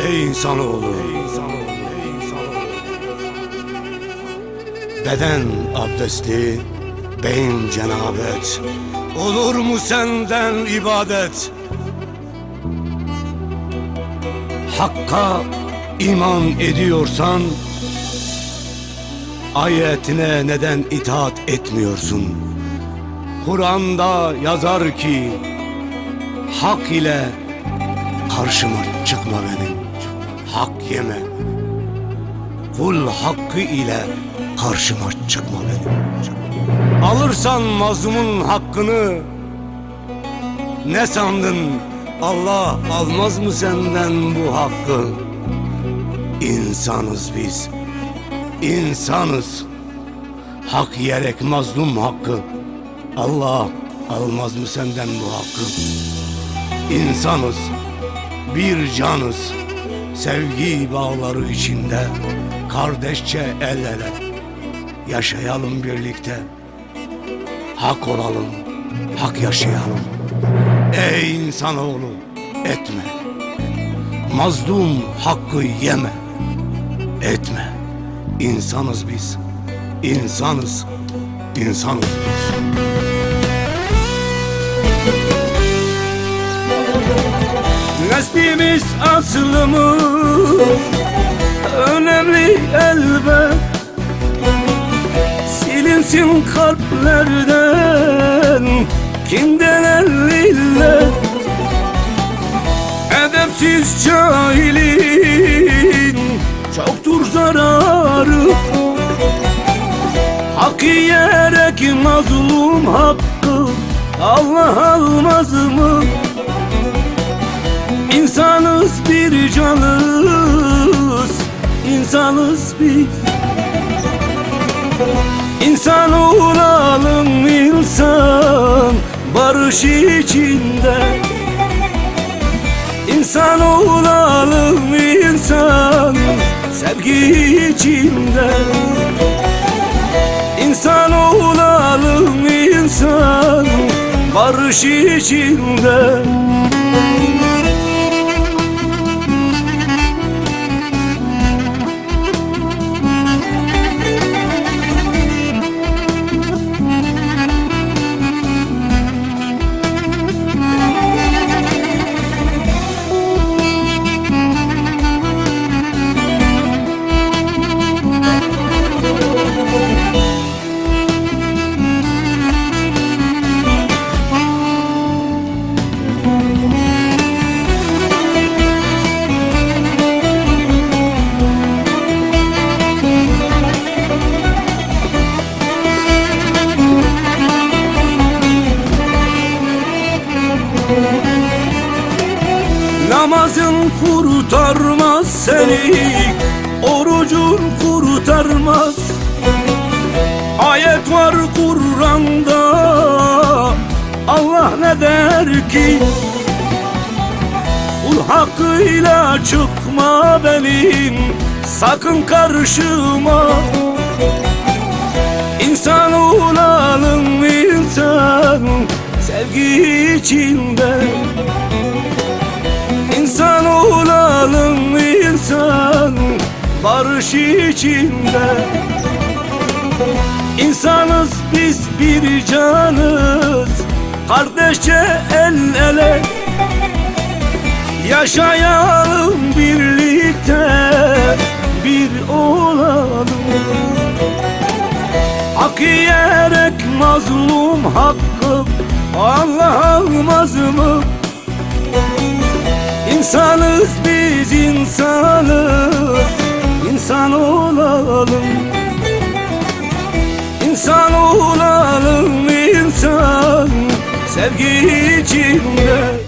Ey insanoğlu, beden abdestli, beyin cenabet, olur mu senden ibadet? Hakka iman ediyorsan, ayetine neden itaat etmiyorsun? Kur'an'da yazar ki, hak ile karşıma çıkma benim, hak yeme. Kul hakkı ile karşıma çıkma benim. Alırsan mazlumun hakkını, ne sandın Allah almaz mı senden bu hakkı? İnsanız biz, insanız. Hak yiyerek mazlum hakkı, Allah almaz mı senden bu hakkı? İnsanız, bir canız, sevgi bağları içinde, kardeşçe el ele yaşayalım birlikte. Hak olalım, hak yaşayalım. Ey insanoğlu, etme. Mazlum hakkı yeme. Etme. İnsanız biz, insanız, insanız biz. Neslimiz, aslımız önemli elbet. Silinsin kalplerden kinden elliler. Edepsiz cahilin çoktur zararı. Hak yiyerek mazlum hakkı Allah almaz mı? İnsanız, bir canız, insanız biz. İnsan olalım, insan barış içinde. İnsan olalım, insan sevgi içinde. İnsan olalım, insan barış içinde. Namazın kurtarmaz seni, orucun kurtarmaz. Ayet var Kur'an'da, Allah ne der ki? Kul hakkıyla çıkma benim, sakın karşıma. İnsan olalım, insan sevgi içinde. İnsan olalım, insan barış içinde. İnsanız biz, bir canız, kardeşçe el ele yaşayalım birlikte, bir olalım. Hak yiyerek mazlum hakkı Allah almaz mı? İnsanız biz, insanız, insan olalım. İnsan olalım, insan sevgi içinde.